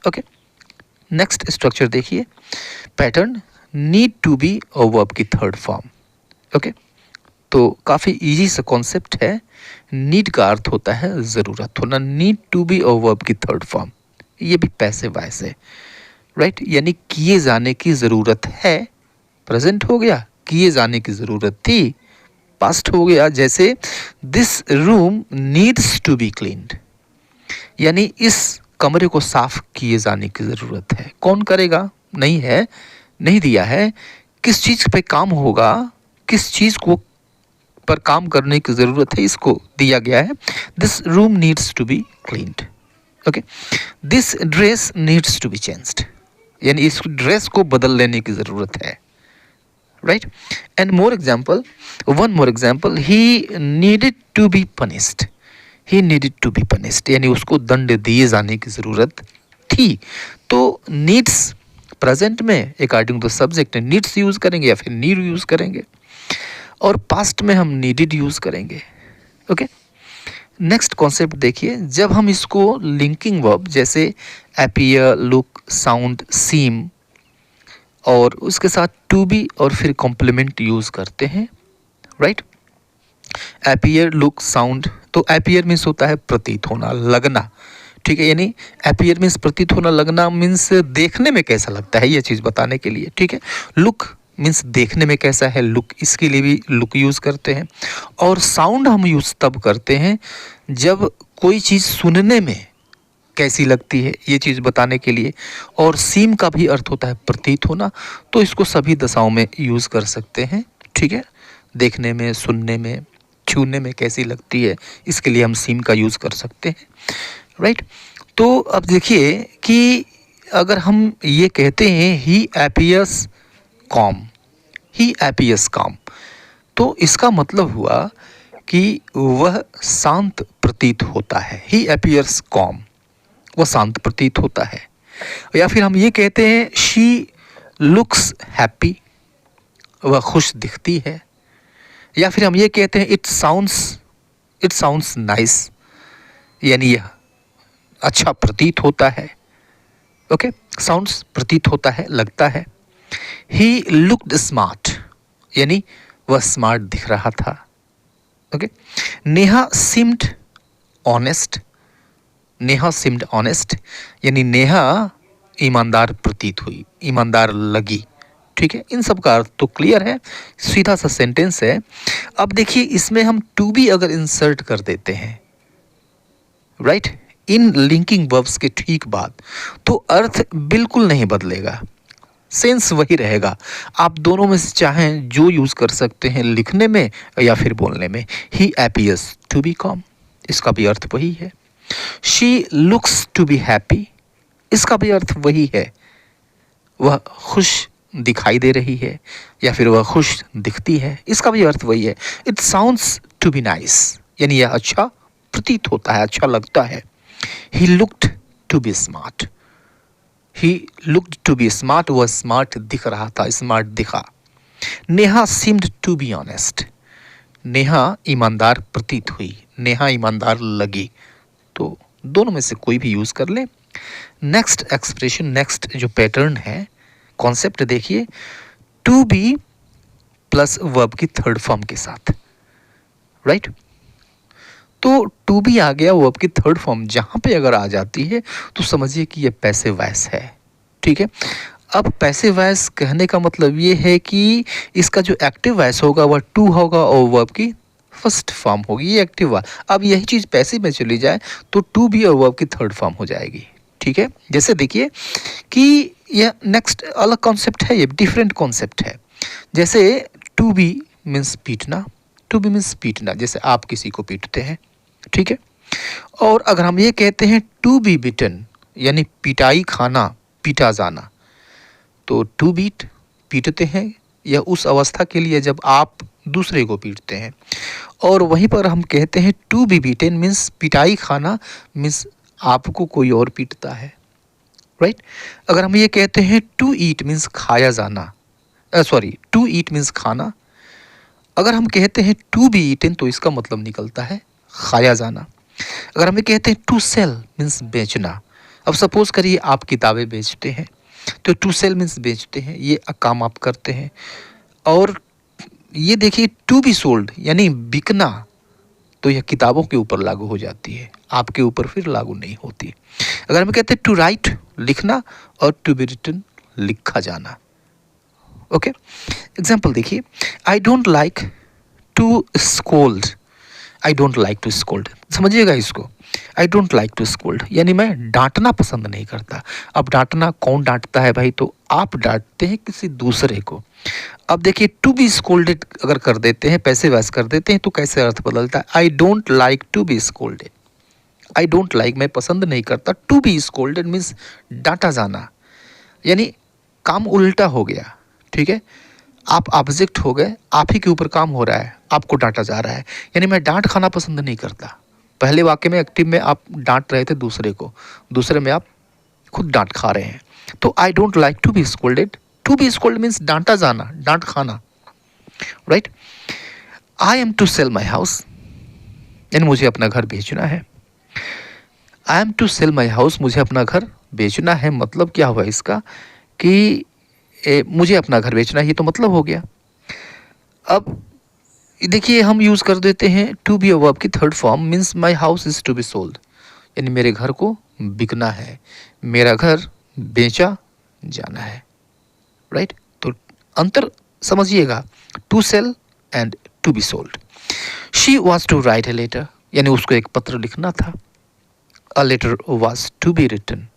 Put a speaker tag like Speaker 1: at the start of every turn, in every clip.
Speaker 1: Okay, next structure देखिए, pattern need to be और verb की थर्ड फॉर्म। ओके, तो काफ़ी इजी सा कॉन्सेप्ट है। नीड का अर्थ होता है ज़रूरत होना, नीड टू बी और वर्ब की थर्ड फॉर्म, ये भी पैसिव वॉइस है, राइट, यानी किए जाने की ज़रूरत है, प्रेजेंट हो गया, किए जाने की ज़रूरत थी, पास्ट हो गया। जैसे this room needs to be cleaned, यानी इस कमरे को साफ किए जाने की ज़रूरत है। कौन करेगा? नहीं है, नहीं दिया है। किस चीज़ पे काम होगा, किस चीज़ को पर काम करने की ज़रूरत है, इसको दिया गया है। This room needs to be cleaned. Okay, this dress needs to be changed, यानी इस ड्रेस को बदल लेने की ज़रूरत है, right. And more example, one more example, he needed to be punished, he needed to be punished, यानी उसको दंड दिए जाने की ज़रूरत थी। तो नीड्स प्रेजेंट में according to subject needs use करेंगे या फिर नीड यूज़ करेंगे, और पास्ट में हम नीडेड यूज़ करेंगे। ओके, नेक्स्ट कॉन्सेप्ट देखिए, जब हम इसको लिंकिंग वर्ब जैसे अपीयर, लुक, साउंड, सीम और उसके साथ टू बी और फिर कॉम्प्लीमेंट यूज़ करते हैं, राइट। अपीयर, लुक, साउंड, तो अपीयर मीन्स होता है प्रतीत होना, लगना, ठीक है, यानी अपीयर मीन्स प्रतीत होना, लगना मीन्स देखने में कैसा लगता है, ये चीज़ बताने के लिए, ठीक है। लुक मीन्स देखने में कैसा है, लुक, इसके लिए भी लुक यूज़ करते हैं। और साउंड हम यूज़ तब करते हैं जब कोई चीज़ सुनने में कैसी लगती है, ये चीज़ बताने के लिए। और सीम का भी अर्थ होता है प्रतीत होना, तो इसको सभी दशाओं में यूज़ कर सकते हैं, ठीक है। देखने में, सुनने में, छूने में कैसी लगती है, इसके लिए हम सीम का यूज़ कर सकते हैं, राइट। तो अब देखिए कि अगर हम ये कहते हैं ही अपीयर्स कॉम, ही अपीयर्स कॉम, तो इसका मतलब हुआ कि वह शांत प्रतीत होता है। ही अपीयर्स कॉम, वह शांत प्रतीत होता है। या फिर हम ये कहते हैं शी लुक्स हैप्पी, वह खुश दिखती है। या फिर हम ये कहते हैं इट साउंड्स नाइस, यानी यह अच्छा प्रतीत होता है। ओके, साउंड्स प्रतीत होता है, लगता है। ही लुक्ड स्मार्ट, यानी वह स्मार्ट दिख रहा था। Okay, Neha seemed honest, Neha seemed honest, यानी नेहा ईमानदार प्रतीत हुई, ईमानदार लगी, ठीक है। इन सब का अर्थ तो क्लियर है, सीधा सा सेंटेंस है। अब देखिए इसमें हम टू बी अगर इंसर्ट कर देते हैं, राइट, इन लिंकिंग वर्ब्स के ठीक बाद, तो अर्थ बिल्कुल नहीं बदलेगा, सेंस वही रहेगा। आप दोनों में से चाहें जो यूज़ कर सकते हैं, लिखने में या फिर बोलने में। He appears to be calm, इसका भी अर्थ वही है। She looks to be happy, इसका भी अर्थ वही है, वह खुश दिखाई दे रही है या फिर वह खुश दिखती है, इसका भी अर्थ वही है। It sounds to be nice, यानी यह अच्छा प्रतीत होता है, अच्छा लगता है। He looked to be smart, he looked to be smart, वह स्मार्ट दिख रहा था, स्मार्ट दिखा। Neha seemed to be honest, Neha ईमानदार प्रतीत हुई, नेहा ईमानदार लगी। तो दोनों में से कोई भी यूज़ कर ले। नेक्स्ट एक्सप्रेशन, नेक्स्ट जो पैटर्न है, कॉन्सेप्ट देखिए, टू बी प्लस वर्ब की थर्ड फॉर्म के साथ, राइट। तो टू बी आ गया, वर्ब की थर्ड फॉर्म जहाँ पे अगर आ जाती है तो समझिए कि ये पैसिव वॉइस है, ठीक है। अब पैसिव वॉइस कहने का मतलब ये है कि इसका जो एक्टिव वॉइस होगा वह टू होगा और वर्ब की फर्स्ट फॉर्म होगी, ये एक्टिव वॉइस। अब यही चीज़ पैसिव में चली जाए तो टू बी और वर्ब की थर्ड फॉर्म हो जाएगी, ठीक है। जैसे देखिए कि यह नेक्स्ट अलग कॉन्सेप्ट है, ये डिफरेंट कॉन्सेप्ट है। जैसे टू बी मीन्स पीटना, टू बी मीन्स पीटना, जैसे आप किसी को पीटते हैं, ठीक है। और अगर हम ये कहते हैं टू बी बिटन, यानी पिटाई खाना, पीटा जाना, तो टू बीट पीटते हैं, यह उस अवस्था के लिए जब आप दूसरे को पीटते हैं। और वहीं पर हम कहते हैं टू बी बीटन मीन्स पिटाई खाना, मीन्स आपको कोई और पीटता है, राइट। अगर हम ये कहते हैं टू ईट मीन्स खाया जाना, सॉरी, टू ईट मीन्स खाना। अगर हम कहते हैं टू बी ईटन तो इसका मतलब निकलता है खाया जाना। अगर हम ये कहते हैं टू सेल मीन्स बेचना, अब सपोज करिए आप किताबें बेचते हैं, तो टू सेल मीन्स बेचते हैं, ये काम आप करते हैं। और ये देखिए टू बी सोल्ड यानी बिकना, तो यह किताबों के ऊपर लागू हो जाती है, आपके ऊपर फिर लागू नहीं होती। अगर हम कहते हैं टू राइट लिखना और टू बी रिटन लिखा जाना। ओके, एग्जाम्पल देखिए, I don't like to scold, I don't like to scold, समझिएगा इसको। I don't like to scold यानी मैं डांटना पसंद नहीं करता। अब डांटना कौन डांटता है भाई, तो आप डांटते हैं किसी दूसरे को। अब देखिए टू बी स्कोल्डेड अगर कर देते हैं, पैसे वैस कर देते हैं, तो कैसे अर्थ बदलता है, I don't like to be scolded. I don't like मैं पसंद नहीं करता, टू बी स्कोल्डेड मीन्स डांटा जाना, यानी काम उल्टा हो गया। ठीक है, आप ऑब्जेक्ट हो गए, आप ही के ऊपर काम हो रहा है, आपको डांटा जा रहा है, यानी मैं डांट खाना पसंद नहीं करता। पहले वाक्य में एक्टिव में आप डांट रहे थे दूसरे को, दूसरे में आप खुद डांट खा रहे हैं। तो I don't like to be scolded, to be scold means डांटा जाना, डांट खाना, right. I am to sell my house यानी मुझे अपना घर बेचना है। I am to sell my house, मुझे अपना घर बेचना है, मतलब क्या हुआ इसका कि मुझे अपना घर बेचना है, ये तो मतलब हो गया। अब देखिए हम यूज़ कर देते हैं टू बी वर्ब की third form, means my house is to be sold, यानी मेरे घर को बिकना है, मेरा घर बेचा जाना है, राइट। तो अंतर समझिएगा, to sell and to be sold. She was to write a letter, यानी उसको एक पत्र लिखना था। A letter was to be written,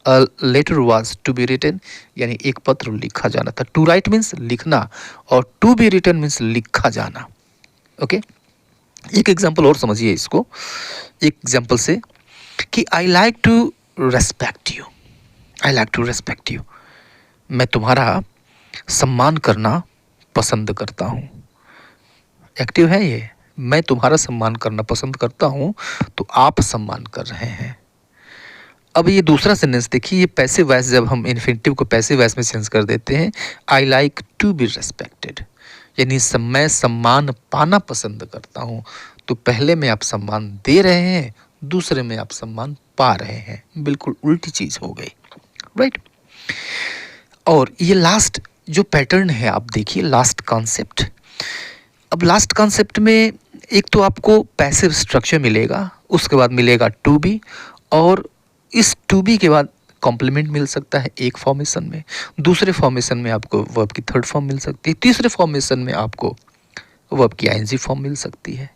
Speaker 1: a letter was to be written यानी एक पत्र लिखा जाना था। टू राइट मीन्स लिखना और टू बी रिटन मीन्स लिखा जाना। ओके, एक एग्जाम्पल और समझिए इसको, एक एग्जाम्पल से कि I like to respect you, I like to respect you, मैं तुम्हारा सम्मान करना पसंद करता हूँ। एक्टिव है ये, मैं तुम्हारा सम्मान करना पसंद करता हूँ, तो आप सम्मान कर रहे हैं। अब ये दूसरा सेंटेंस देखिए, ये पैसिव वॉइस, जब हम इन्फिनिटिव को पैसिव वॉइस में चेंज कर देते हैं, I like to be respected यानी मैं सम्मान पाना पसंद करता हूँ, तो पहले में आप सम्मान दे रहे हैं, दूसरे में आप सम्मान पा रहे हैं, बिल्कुल उल्टी चीज़ हो गई, राइट। और ये लास्ट जो पैटर्न है आप देखिए, लास्ट कॉन्सेप्ट। अब लास्ट कॉन्सेप्ट में एक तो आपको पैसिव स्ट्रक्चर मिलेगा, उसके बाद मिलेगा टू बी, और इस टू बी के बाद कॉम्प्लीमेंट मिल सकता है एक फॉर्मेशन में, दूसरे फॉर्मेशन में आपको वर्ब की थर्ड फॉर्म मिल सकती है, तीसरे फॉर्मेशन में आपको वर्ब की आईएनजी फॉर्म मिल सकती है।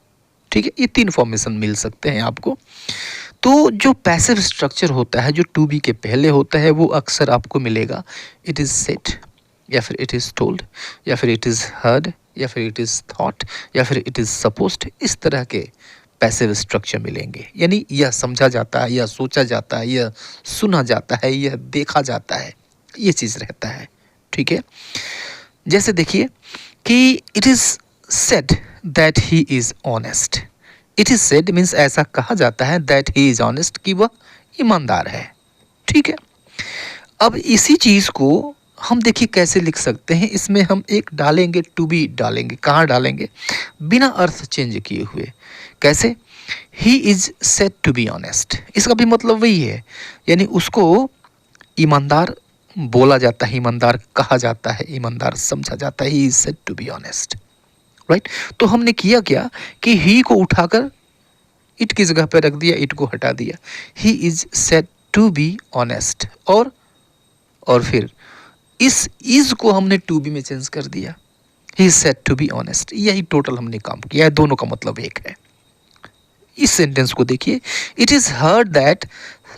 Speaker 1: ठीक है, ये तीन फॉर्मेशन मिल सकते हैं आपको। तो जो पैसिव स्ट्रक्चर होता है, जो टू बी के पहले होता है, वो अक्सर आपको मिलेगा इट इज़ सेड, या फिर इट इज़ टोल्ड, या फिर इट इज़ हर्ड, या फिर इट इज़ थॉट, या फिर इट इज़ सपोज्ड। इस तरह के पैसिव स्ट्रक्चर मिलेंगे, यानी यह समझा जाता है, यह सोचा जाता है, यह सुना जाता है, यह देखा जाता है, ये चीज़ रहता है। ठीक है, जैसे देखिए कि it is said that he is honest, it is said means ऐसा कहा जाता है दैट ही इज़ ऑनेस्ट कि वह ईमानदार है। ठीक है, अब इसी चीज़ को हम देखिए कैसे लिख सकते हैं, इसमें हम एक डालेंगे टू बी डालेंगे, कहाँ डालेंगे, बिना अर्थ चेंज किए हुए। कैसे, he is said to be honest, इसका भी मतलब वही है, यानी उसको ईमानदार बोला जाता है, ईमानदार कहा जाता है, ईमानदार समझा जाता है, he is said to be honest, right. तो हमने किया क्या कि ही को उठाकर इट की जगह पर रख दिया, इट को हटा दिया, he is said to be honest, और फिर इस इज को हमने टू बी में चेंज कर दिया, he is said to be honest. यही टोटल हमने काम किया है, दोनों का मतलब एक है। इस सेंटेंस को देखिए, it is heard that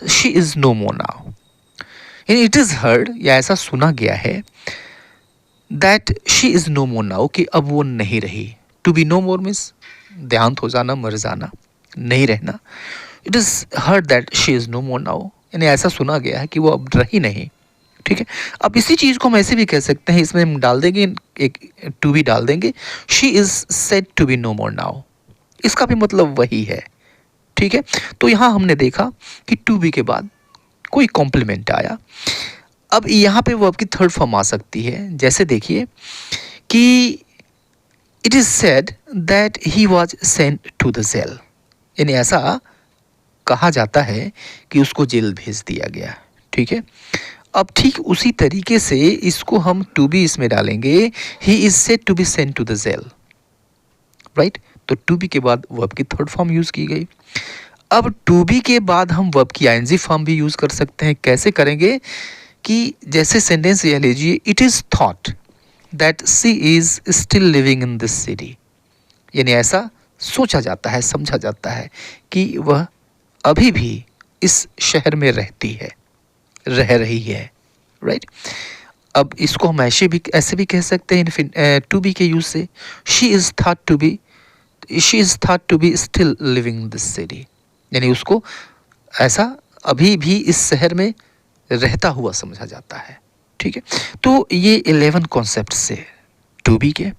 Speaker 1: she is no more now, यानी इट इज हर्ड या ऐसा सुना गया है that she is no more now कि अब वो नहीं रही। To be no more means देहांत हो जाना, मर जाना, नहीं रहना। It is heard that she is no more now, यानी ऐसा सुना गया है कि वो अब रही नहीं। ठीक है, अब इसी चीज़ को हम ऐसे भी कह सकते हैं, इसमें हम डाल देंगे एक टू बी डाल देंगे, she is said to be no more now, इसका भी मतलब वही है। ठीक है, तो यहाँ हमने देखा कि टू बी के बाद कोई कॉम्प्लीमेंट आया। अब यहाँ पे वर्ब की थर्ड फॉर्म आ सकती है, जैसे देखिए कि it is said that he was sent to the jail, यानी ऐसा कहा जाता है कि उसको जेल भेज दिया गया। ठीक है, अब ठीक उसी तरीके से इसको हम टू बी इसमें डालेंगे, he is said to be sent to the jail, right. तो टू बी के बाद वर्ब की थर्ड फॉर्म यूज की गई। अब टू बी के बाद हम वर्ब की आईएनजी फॉर्म भी यूज कर सकते हैं। कैसे करेंगे कि जैसे सेंटेंस ये लीजिए, it is thought that she is still living in this city, यानी ऐसा सोचा जाता है, समझा जाता है कि वह अभी भी इस शहर में रहती है, रह रही है, राइट। अब इसको हम ऐसे भी कह सकते हैं टू बी के यूज से, she is thought to be still living in this city, यानी उसको ऐसा अभी भी इस शहर में रहता हुआ समझा जाता है। ठीक है, तो ये 11 कॉन्सेप्ट से टू बी के